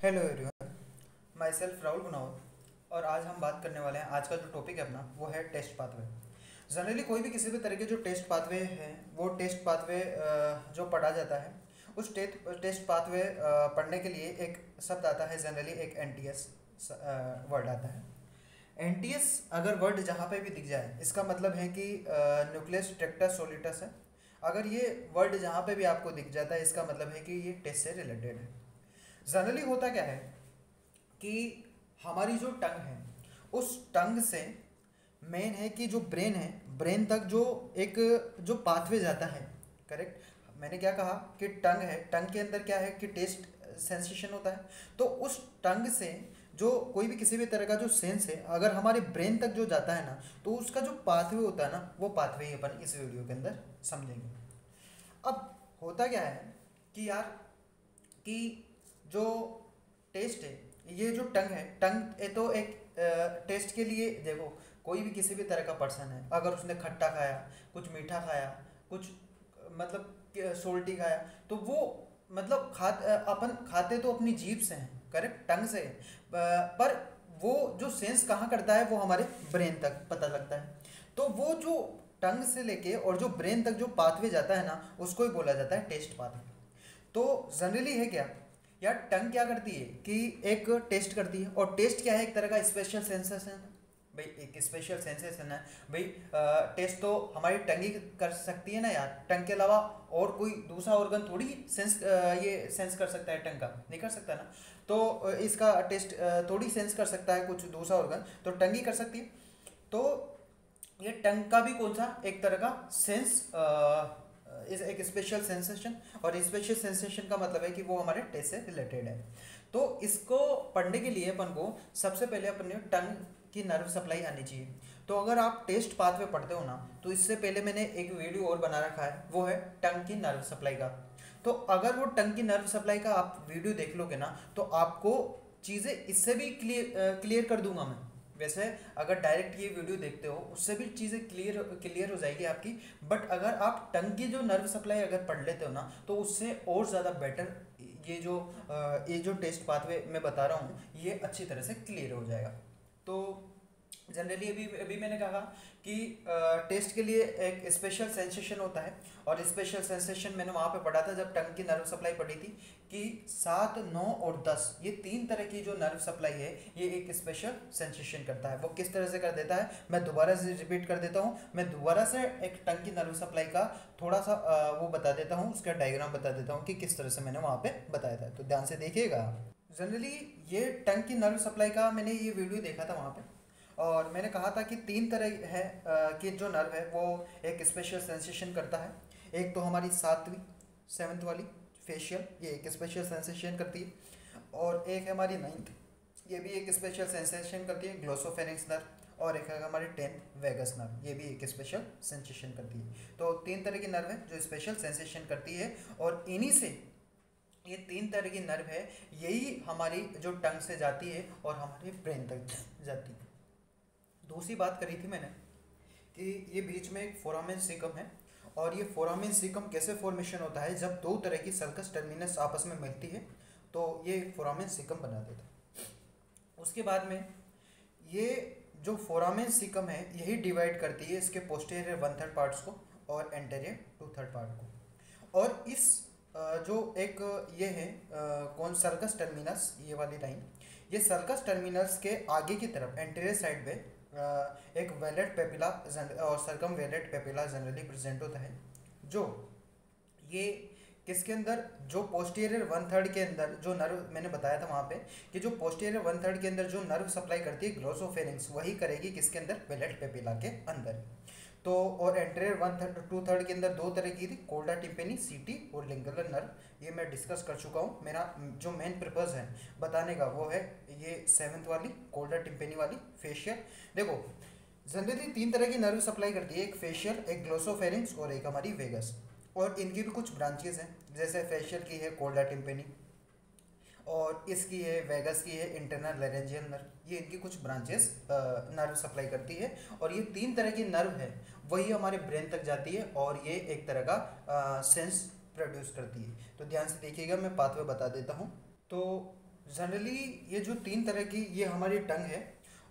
Hello everyone, my self Rahul बनावत। और आज हम बात करने वाले हैं, आज का जो टॉपिक है अपना वो है टेस्ट पाथवे। जनरली कोई भी किसी भी तरह के जो टेस्ट पाथवे है वो टेस्ट पाथवे जो पढ़ा जाता है उस टेस्ट पाथवे पढ़ने के लिए एक शब्द आता है, जनरली एक एनटीएस वर्ड आता है। एनटीएस अगर वर्ड जहाँ पे भी दिख जाए इसका मतलब है कि न्यूक्लियस ट्रैक्टर सोलिटस है। अगर ये वर्ड जहाँ पे भी आपको दिख जाता है इसका मतलब है कि ये टेस्ट से रिलेटेड है। जनरली होता क्या है कि हमारी जो टंग है उस टंग से मेन है कि जो ब्रेन है, ब्रेन तक जो एक जो पाथवे जाता है। करेक्ट, मैंने क्या कहा कि टंग है, टंग के अंदर क्या है कि टेस्ट सेंसेशन होता है। तो उस टंग से जो कोई भी किसी भी तरह का जो सेंस है अगर हमारे ब्रेन तक जो जाता है ना, तो उसका जो पाथवे होता है ना, वो पाथवे ही अपन इस वीडियो के अंदर समझेंगे। अब होता क्या है कि यार कि जो टेस्ट है, ये जो टंग है, टंग ये तो एक टेस्ट के लिए देखो, कोई भी किसी भी तरह का पर्सन है अगर उसने खट्टा खाया, कुछ मीठा खाया, कुछ मतलब सोल्टी खाया, तो वो मतलब अपन खाते तो अपनी जीभ से हैं, करेक्ट, टंग से है। पर वो जो सेंस कहाँ करता है वो हमारे ब्रेन तक पता लगता है। तो वो जो टंग से लेके और जो ब्रेन तक जो पाथवे जाता है ना, उसको ही बोला जाता है टेस्ट पाथवे। तो जनरली है क्या यार, टंग क्या करती है कि एक टेस्ट करती है, और टेस्ट क्या है, एक तरह का स्पेशल सेंसेशन है भाई, एक स्पेशल सेंसेशन है भाई। टेस्ट तो हमारी टंग ही कर सकती है ना यार, टंग के अलावा और कोई दूसरा ऑर्गन थोड़ी सेंस ये सेंस कर सकता है, टंग का नहीं कर सकता ना। तो इसका टेस्ट थोड़ी सेंस कर सकता है कुछ दूसरा ऑर्गन, तो टंग ही कर सकती है। तो ये टंग का भी कौन सा एक तरह का सेंस इज एक स्पेशल सेंसेशन, और स्पेशल सेंसेशन का मतलब है कि वो हमारे टेस्ट से रिलेटेड है। तो इसको पढ़ने के लिए अपन को सबसे पहले अपन टंग की नर्व सप्लाई आनी चाहिए। तो अगर आप टेस्ट पाथवे पढ़ते हो ना, तो इससे पहले मैंने एक वीडियो और बना रखा है, वो है टंग की नर्व सप्लाई का। तो अगर वो टंग की नर्व सप्लाई का आप वीडियो देख लोगे ना, तो आपको चीज़ें इससे भी क्लियर कर दूंगा मैं। वैसे अगर डायरेक्ट ये वीडियो देखते हो उससे भी चीज़ें क्लियर हो जाएगी आपकी। बट अगर आप टंग की जो नर्व सप्लाई अगर पढ़ लेते हो ना, तो उससे और ज़्यादा बेटर ये जो टेस्ट पाथवे मैं बता रहा हूँ ये अच्छी तरह से क्लियर हो जाएगा। तो जनरली अभी अभी मैंने कहा कि टेस्ट के लिए एक स्पेशल सेंसेशन होता है, और स्पेशल सेंसेशन मैंने वहाँ पे पढ़ा था जब टंग की नर्व सप्लाई पढ़ी थी कि 7, 9 और 10 ये 3 तरह की जो नर्व सप्लाई है ये एक स्पेशल सेंसेशन करता है। वो किस तरह से कर देता है मैं दोबारा से रिपीट कर देता हूँ, मैं दोबारा से एक टंग की नर्व सप्लाई का थोड़ा सा वो बता देता हूँ, उसका डायग्राम बता देता हूँ कि किस तरह से मैंने वहाँ पे बताया था, तो ध्यान से देखिएगा। जनरली ये टंग की नर्व सप्लाई का मैंने ये वीडियो देखा था वहाँ पे, और मैंने कहा था कि 3 तरह है कि जो नर्व है वो एक स्पेशल सेंसेशन करता है। एक तो हमारी 7वीं 7th वाली फेशियल, ये एक स्पेशल सेंसेशन करती है। और एक है हमारी 9th, ये भी एक स्पेशल सेंसेशन करती है, ग्लोसोफेरिंक्स नर्व। और एक है हमारी 10th वेगस नर्व, ये भी एक स्पेशल सेंसेशन करती है। तो 3 तरह की नर्व है जो स्पेशल सेंसेशन करती है, और इन्हीं से ये 3 तरह की नर्व है, यही हमारी जो टंग से जाती है और हमारे ब्रेन तक जाती है। दूसरी बात करी थी मैंने कि ये बीच में एक फोरामेन सीकम है, और ये फोरामेन सीकम कैसे फॉर्मेशन होता है, जब 2 तरह की सल्कस टर्मिनस आपस में मिलती है तो ये फोरामेन सीकम बना देता है। उसके बाद में ये जो फोरामेन सीकम है यही डिवाइड करती है इसके पोस्टीरियर 1/3 पार्ट्स को और एंटेरियर 2/3 पार्ट को। और इस जो एक ये है कौन सर्कस टर्मिनस, ये वाली लाइन, ये सर्कस टर्मिनस के आगे की तरफ एंटीरियर साइड पे एक वेलेट पेपिला और circum wallet papilla generally present होता है। जो ये किसके अंदर, जो पोस्टीरियर 1/3 के अंदर जो नर्व मैंने बताया था वहाँ पे कि जो पोस्टीरियर 1/3 के अंदर जो नर्व सप्लाई करती है ग्लोसोफेरिंक्स, वही करेगी किसके अंदर, वेलेट पेपिला के अंदर। तो और एंटीरियर 1/3 के अंदर 2 तरह की थी, कोल्डा टिम्पेनी सीटी और लिंगुलर नर्व, ये मैं डिस्कस कर चुका हूँ। मेरा जो मेन पर्पज़ है बताने का वो है ये 7th वाली कोल्डा टिम्पेनी वाली फेशियल। देखो जनरली 3 तरह की नर्व सप्लाई करती है, एक फेशियल, एक ग्लोसोफेरिंक्स और एक हमारी वेगस। और इनकी भी कुछ ब्रांचेज हैं, जैसे फेशियल की है कोल्डा टिम्पेनी, और इसकी है वेगस की है इंटरनल लैरेंजियल नर्व, ये इनकी कुछ ब्रांचेस नर्व सप्लाई करती है। और ये 3 तरह की नर्व है वही हमारे ब्रेन तक जाती है, और ये एक तरह का सेंस प्रोड्यूस करती है। तो ध्यान से देखिएगा, मैं पाथवे बता देता हूँ। तो जनरली ये जो तीन तरह की ये हमारी टंग है,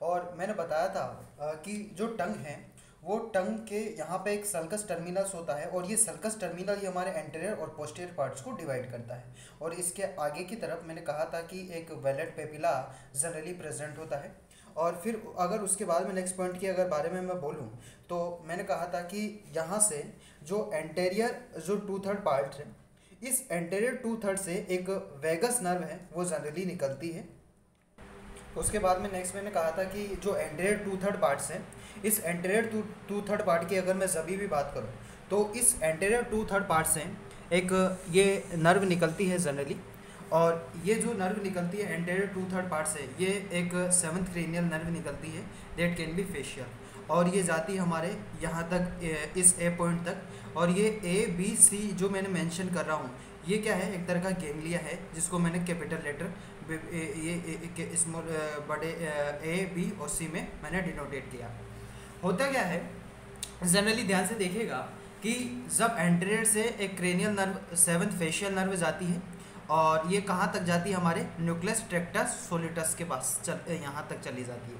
और मैंने बताया था कि जो टंग है वो टंग के यहाँ पे एक सल्कस टर्मिनल्स होता है, और ये सल्कस टर्मिनल ये हमारे एंटीरियर और पोस्टीरियर पार्ट्स को डिवाइड करता है। और इसके आगे की तरफ मैंने कहा था कि एक वेलेट पेपिला जनरली प्रेजेंट होता है। और फिर अगर उसके बाद में नेक्स्ट पॉइंट की अगर बारे में मैं बोलूँ तो मैंने कहा था कि यहाँ से जो एंटीरियर जो 2/3 पार्ट है, इस एंटीरियर 2/3 से एक वेगस नर्व है वो जनरली निकलती है। उसके बाद में नेक्स्ट मैंने कहा था कि जो एंटीरियर 2/3 पार्ट्स हैं, इस एंटीरियर 2/3 पार्ट की अगर मैं जभी भी बात करूं तो इस एंटीरियर 2/3 पार्ट से एक ये नर्व निकलती है जनरली। और ये जो नर्व निकलती है एंटीरियर 2/3 पार्ट से, ये एक 7th क्रेनियल नर्व निकलती है दैट कैन बी फेशियल, और ये जाती है हमारे यहाँ तक इस ए पॉइंट तक। और ये ABC जो मैंने मेंशन कर रहा हूँ, ये क्या है, एक तरह का गैंग्लिया है जिसको मैंने कैपिटल लेटर ये स्मॉल बड़े A, B और C में मैंने डिनोटेट किया। होता क्या है, जनरली ध्यान से देखिएगा कि जब एंटीरियर से एक cranial nerve 7th facial nerve जाती है, और ये कहाँ तक जाती है, हमारे न्यूक्लियस ट्रैक्टस सोलिटस के पास यहाँ तक चली जाती है।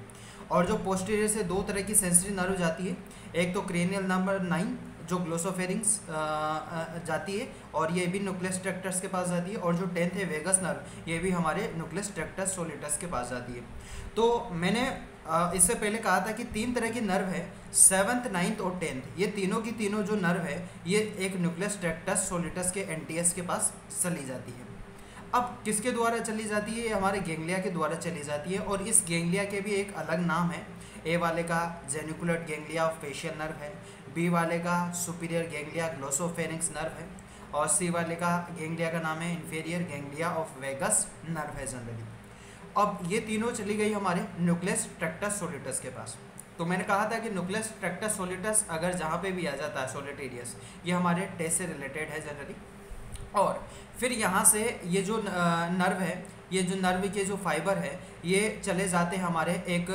और जो पोस्टीरियर से दो तरह की सेंसरी नर्व जाती है, एक तो क्रेनियल नंबर 9 जो ग्लोसोफेरिंग्स जाती है, और ये भी न्यूक्लियस ट्रैक्टस के पास जाती है। और जो 10th है वेगस नर्व, ये भी हमारे न्यूक्लियस ट्रैक्टस सोलिटस के पास जाती है। तो मैंने इससे पहले कहा था कि तीन तरह की नर्व है, 7th, 9th और 10th। ये तीनों की तीनों जो नर्व है ये एक न्यूक्लियस ट्रैक्टस सोलिटस के NTS के पास चली जाती है। अब किसके द्वारा चली जाती है, हमारे गैंग्लिया के द्वारा चली जाती है। और इस गैंग्लिया के भी एक अलग नाम है। ए वाले का geniculate ganglia of facial nerve है, बी वाले का सुपीरियर गैंग्लिया ग्लोसोफेरिंक्स नर्व है, और सी वाले का गैंग्लिया का नाम है inferior ganglia of vagus nerve है जनरली। अब ये तीनों चली गई हमारे न्यूक्लियस ट्रैक्टस सोलिटस के पास। तो मैंने कहा था कि न्यूक्लियस ट्रैक्टस सोलिटस अगर जहाँ पे भी आ जाता है सोलिटेरियस, ये हमारे टेस्ट से रिलेटेड है जनरली। और फिर यहाँ से ये जो नर्व है, ये जो नर्व के जो फाइबर है, ये चले जाते हैं हमारे एक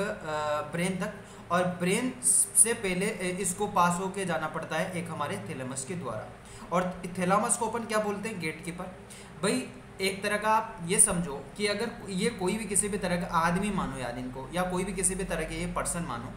ब्रेन तक, और ब्रेन से पहले इसको पास होके जाना पड़ता है एक हमारे थैलेमस के द्वारा। और थैलेमस को अपन क्या बोलते हैं, गेट कीपर। भाई एक तरह का आप ये समझो कि अगर ये कोई भी किसी भी तरह का आदमी मानो यार इनको, या कोई भी किसी भी तरह के ये पर्सन मानो,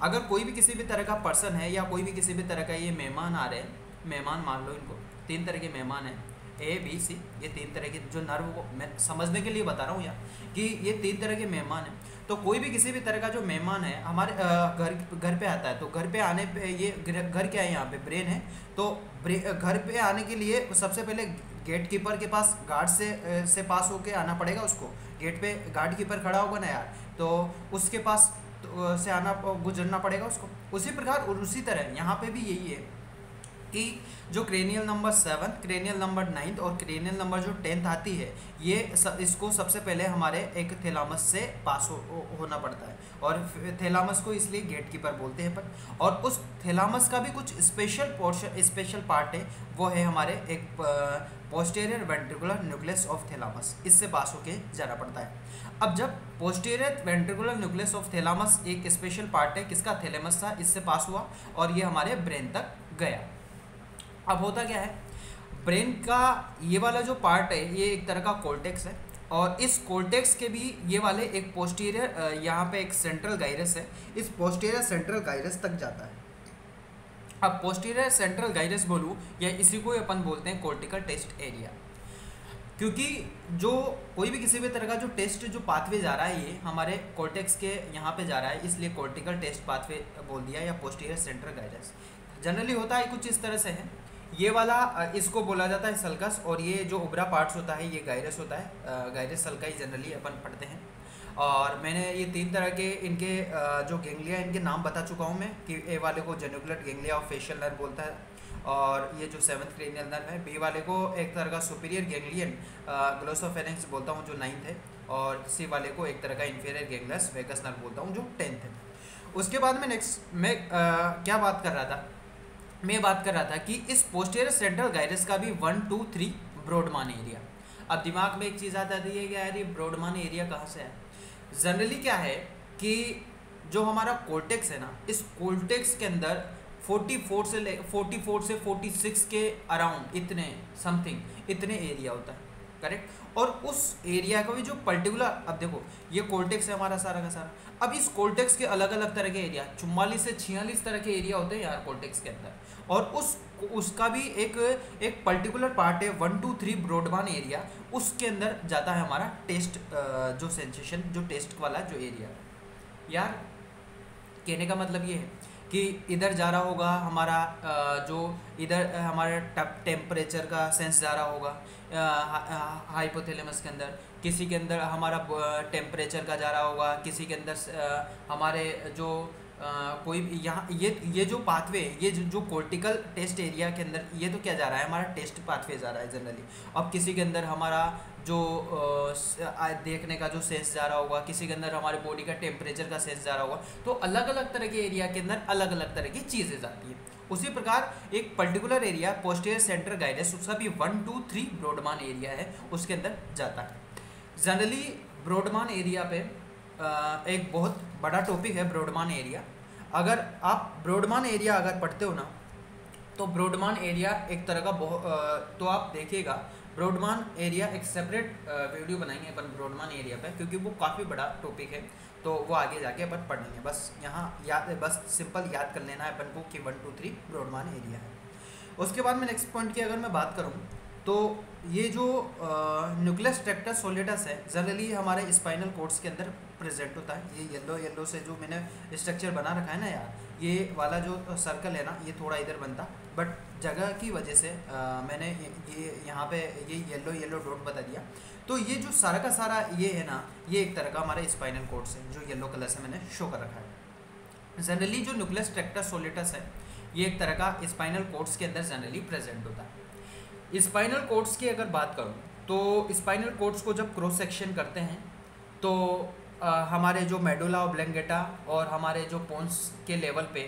अगर कोई भी किसी भी तरह का पर्सन है या कोई भी किसी भी तरह का ये मेहमान आ रहे हैं, मेहमान मान लो इनको, तीन तरह के मेहमान हैं ABC, ये तीन तरह के जो नर्व को मैं समझने के लिए बता रहा हूँ यार कि ये तीन तरह के मेहमान हैं। तो कोई भी किसी भी तरह का जो मेहमान है हमारे घर पे आता है, तो घर पे आने पे ये घर क्या है, यहाँ पे ब्रेन है। तो घर पे आने के लिए सबसे पहले गेट कीपर के पास गार्ड से पास होके आना पड़ेगा उसको। गेट पे गार्ड कीपर खड़ा होगा ना यार, तो उसके पास से आना गुजरना पड़ेगा उसको। उसी प्रकार और उसी तरह यहाँ पे भी यही है कि जो क्रेनियल नंबर 7, क्रेनियल नंबर 9 और क्रेनियल नंबर जो 10th आती है, ये इसको सबसे पहले हमारे एक थैलेमस से पास होना पड़ता है। और थैलेमस को इसलिए गेट कीपर बोलते हैं अपन। और उस थैलेमस का भी कुछ स्पेशल पार्ट है, वो है हमारे एक posterior ventricular nucleus of thalamus, इससे पास होके जाना पड़ता है। अब जब posterior ventricular nucleus of thalamus एक स्पेशल पार्ट है किसका, थैलेमस था, इससे पास हुआ और ये हमारे ब्रेन तक गया। अब होता क्या है, ब्रेन का ये वाला जो पार्ट है ये एक तरह का कोर्टेक्स है, और इस कोर्टेक्स के भी ये वाले एक पोस्टीरियर यहाँ पे एक सेंट्रल गाइरस है, इस पोस्टीरियर सेंट्रल गाइरस तक जाता है। अब पोस्टीरियर सेंट्रल गाइरस बोलूँ या इसी को अपन बोलते हैं कोर्टिकल टेस्ट एरिया, क्योंकि जो कोई भी किसी भी तरह का जो टेस्ट जो पाथवे जा रहा है ये हमारे कोर्टेक्स के यहाँ पे जा रहा है, इसलिए कोर्टिकल टेस्ट पाथवे बोल दिया या पोस्टीरियर सेंट्रल गाइरस। जनरली होता है कुछ इस तरह से है, ये वाला इसको बोला जाता है सल्कस, और ये जो उबरा पार्ट्स होता है ये गाइरस होता है, गाइरस सल्का ही जनरली अपन पढ़ते हैं। और मैंने ये तीन तरह के इनके जो गैंग्लिया इनके नाम बता चुका हूँ मैं, कि ए वाले को geniculate ganglia of facial nerve बोलता है, और ये जो 7th क्रेनियल नर्व है, बी वाले को एक तरह का सुपीरियर गैंग्लियन ग्लोसोफेरिंक्स बोलता हूँ जो 9th है, और सी वाले को एक तरह का इन्फीरियर गैंग्लियस वेगस नर्व बोलता हूँ जो 10th है। उसके बाद में नेक्स्ट मैं क्या बात कर रहा था, मैं बात कर रहा था कि इस पोस्टीरियर सेंट्रल गाइरस का भी 1, 2, 3 ब्रॉडमान एरिया। अब दिमाग में एक चीज़ आ जाती है कि यार ये ब्रॉडमान एरिया कहाँ से है। जनरली क्या है कि जो हमारा कोर्टेक्स है ना, इस कोर्टेक्स के अंदर 44 से 46 के अराउंड इतने समथिंग इतने एरिया होता है। करेक्ट। और उस एरिया का भी जो पर्टिकुलर, अब देखो ये कोर्टेक्स है हमारा सारा का सारा, अब इस कोर्टेक्स के अलग अलग तरह के एरिया, 44 से 46 तरह के एरिया होते हैं यार कोर्टेक्स के अंदर, और उसका भी एक पर्टिकुलर पार्ट है 1 2 3 ब्रॉडबैंड एरिया, उसके अंदर जाता है हमारा टेस्ट जो सेंसेशन, जो टेस्ट वाला जो एरिया यार। कहने का मतलब ये है कि इधर जा रहा होगा हमारा जो इधर हमारे टेम्परेचर का सेंस जा रहा होगा हाइपोथैलेमस के अंदर, किसी के अंदर हमारा टेम्परेचर का जा रहा होगा, किसी के अंदर हमारे जो कोई भी यहाँ ये जो पाथवे, ये जो कोर्टिकल टेस्ट एरिया के अंदर ये तो क्या जा रहा है, हमारा टेस्ट पाथवे जा रहा है जनरली। अब किसी के अंदर हमारा जो देखने का जो सेंस जा रहा होगा, किसी के अंदर हमारे बॉडी का टेम्परेचर का सेंस जा रहा होगा, तो अलग अलग तरह के एरिया के अंदर अलग अलग तरह की चीज़ें जाती है। उसी प्रकार एक particular area posterior central guides, उसका भी 1 2 3 ब्रॉडबैंड एरिया है, उसके अंदर जाता है। जनरली ब्रॉडबैंड एरिया पे एक बहुत बड़ा टॉपिक है ब्रॉडबैंड एरिया। अगर आप ब्रॉडबैंड एरिया अगर पढ़ते हो ना, तो ब्रॉडबैंड एरिया एक तरह का तो आप देखिएगा ब्रॉडबैंड एरिया एक सेपरेट वीडियो बनाएंगे अपन ब्रॉडबैंड एरिया पे, क्योंकि वो काफ़ी बड़ा टॉपिक है, तो वो आगे जाके अपन पढ़ेंगे। बस यहाँ बस सिंपल याद कर लेना है अपन को कि 1 2 3 ब्रॉडबैंड एरिया है। उसके बाद में नेक्स्ट पॉइंट की अगर मैं बात करूँ, तो ये जो न्यूक्लियस ट्रैक्टर सोलिडस है जनरली हमारे स्पाइनल कोर्ड्स के अंदर प्रेजेंट होता है। ये येलो से जो मैंने स्ट्रक्चर बना रखा है ना यार, ये वाला जो सर्कल है ना, ये थोड़ा इधर बनता, बट जगह की वजह से मैंने ये यहाँ पे ये येलो डॉट बता दिया। तो ये जो सारा का सारा ये है ना, ये एक तरह का हमारे स्पाइनल कोर्ड्स है, जो येलो कलर से मैंने शो कर रखा है। जनरली जो न्यूक्लियस ट्रैक्टर सोलिडस है, ये एक तरह का स्पाइनल कोर्ड्स के अंदर जनरली प्रेजेंट होता है। स्पाइनल कोर्ड्स की अगर बात करूँ, तो स्पाइनल कोर्ड्स को जब क्रॉस सेक्शन करते हैं, तो हमारे जो मेडुला ऑब्लंगेटा और हमारे जो पोन्स के लेवल पे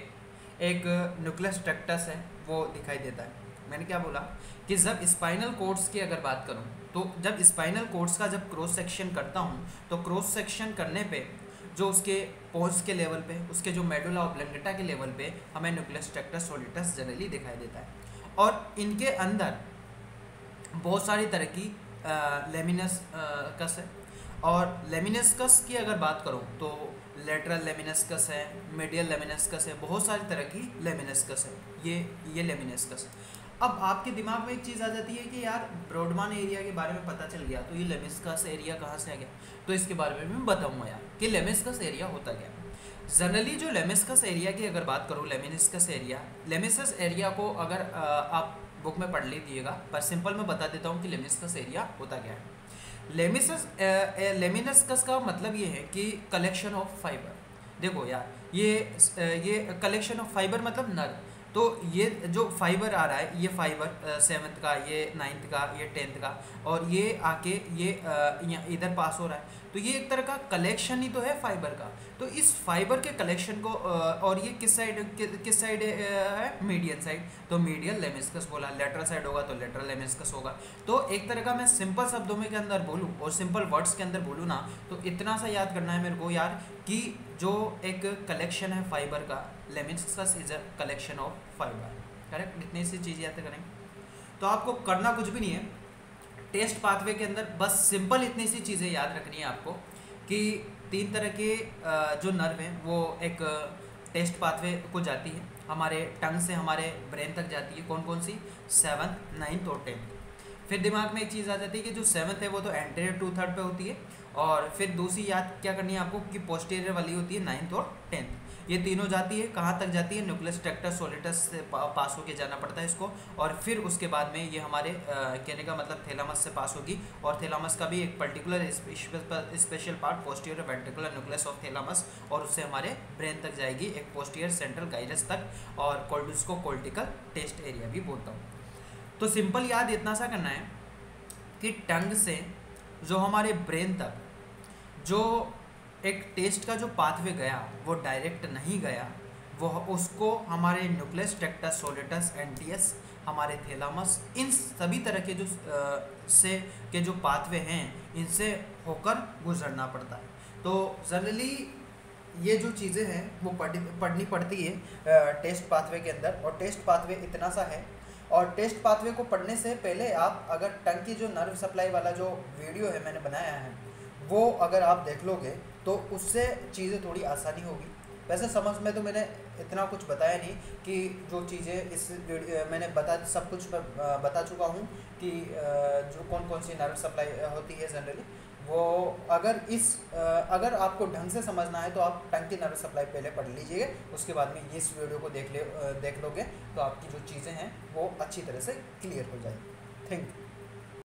एक न्यूक्लियस ट्रैक्टस है वो दिखाई देता है। मैंने क्या बोला कि जब स्पाइनल कोर्ड्स की अगर बात करूं, तो जब स्पाइनल कोर्ड्स का जब क्रॉस सेक्शन करता हूं, तो क्रॉस सेक्शन करने पे जो उसके पोन्स के लेवल पे, उसके जो मेडुला ऑब्लंगेटा के लेवल पे हमें न्यूक्लियस ट्रैक्टस सोलिडस जनरली दिखाई देता है। और इनके अंदर बहुत सारी तरह की लेमिनस कस है। और लेमिनस्कस की अगर बात करूं, तो लेटरल लेमिनस्कस है, मीडियल लेमिनस्कस है, बहुत सारी तरह की लेमिनस्कस है। ये लेमिनस्कस। अब आपके दिमाग में एक चीज़ आ जाती है कि यार ब्रॉडबैंड एरिया के बारे में पता चल गया, तो ये लेमिनस्कस एरिया कहाँ से आ गया, तो इसके बारे में मैं बताऊंगा यार कि लेमिनस्कस एरिया होता क्या है। जनरली जो लेमिनस्कस एरिया की अगर बात करूँ, लेमिनस्कस एरिया को अगर आप बुक में पढ़ लीजिएगा, पर सिंपल मैं बता देता हूँ कि लेमिनस्कस एरिया होता क्या है। लेमिनस्कस का मतलब ये है कि कलेक्शन ऑफ फाइबर। देखो यार, ये कलेक्शन ऑफ फाइबर मतलब नर्व, तो ये जो फाइबर आ रहा है, ये फाइबर 7th का, ये 9th का, ये 10th का, और ये आके ये इधर पास हो रहा है, तो ये एक तरह का कलेक्शन ही तो है फाइबर का। तो इस फाइबर के कलेक्शन को और ये किस साइड है, मीडियल साइड, तो मीडियल लेमिनस्कस बोला। लेटरल साइड होगा तो लेटरल लेमिनस्कस होगा। तो एक तरह का मैं सिंपल शब्दों में के अंदर बोलूँ और सिंपल वर्ड्स के अंदर बोलूँ ना, तो इतना सा याद करना है मेरे को यार कि जो एक कलेक्शन है फाइबर का, lemniscus is a collection of fibre. Correct, इतनी सी चीज़ याद करेंगे तो आपको करना कुछ भी नहीं है। टेस्ट पाथवे के अंदर बस सिंपल इतनी सी चीज़ें याद रखनी है आपको कि 3 तरह के जो नर्व हैं वो एक टेस्ट पाथवे को जाती है, हमारे टंग से हमारे ब्रेन तक जाती है। कौन कौन सी? 7th, 9th और 10th। फिर दिमाग में एक चीज़ आ जाती है कि जो 7th है वो तो एंटीरियर 2/3 पे होती है, और फिर दूसरी याद क्या करनी है आपको कि पोस्टीरियर वाली होती है 9th और 10th। ये तीनों जाती है, कहाँ तक जाती है? न्यूक्लियस ट्रैक्टर सोलिडस से पास होके जाना पड़ता है इसको, और फिर उसके बाद में ये हमारे कहने का मतलब थैलामस से पास होगी, और थैलामस का भी एक particular special part posterior ventricular nucleus of thalamus, और उससे हमारे ब्रेन तक जाएगी एक पोस्टीरियर सेंट्रल गाइरस तक, और उसको कोर्टिकल टेस्ट एरिया भी बोलता हूँ। तो सिंपल याद इतना सा करना है कि टंग से जो हमारे ब्रेन तक जो एक टेस्ट का जो पाथवे गया वो डायरेक्ट नहीं गया, वो उसको हमारे न्यूक्लियस ट्रैक्टर सोलिडस, एनटीएस, हमारे थैलामस, इन सभी तरह के जो से के जो पाथवे हैं इनसे होकर गुजरना पड़ता है। तो जनरली ये जो चीज़ें हैं वो पढ़नी पड़ती है टेस्ट पाथवे के अंदर। और टेस्ट पाथवे इतना सा है और टेस्ट पाथवे को पढ़ने से पहले आप अगर टंग की जो नर्व सप्लाई वाला जो वीडियो है मैंने बनाया है वो अगर आप देख लोगे तो उससे चीज़ें थोड़ी आसानी होगी। वैसे समझ में तो मैंने इतना कुछ बताया नहीं कि जो चीज़ें इस मैंने सब कुछ बता चुका हूँ कि जो कौन कौन सी नर्व सप्लाई होती है जनरली वो। अगर आपको ढंग से समझना है तो आप टंग की नर्व सप्लाई पहले पढ़ लीजिए, उसके बाद में इस वीडियो को देख लोगे तो आपकी जो चीज़ें हैं वो अच्छी तरह से क्लियर हो जाएगी। Thank you.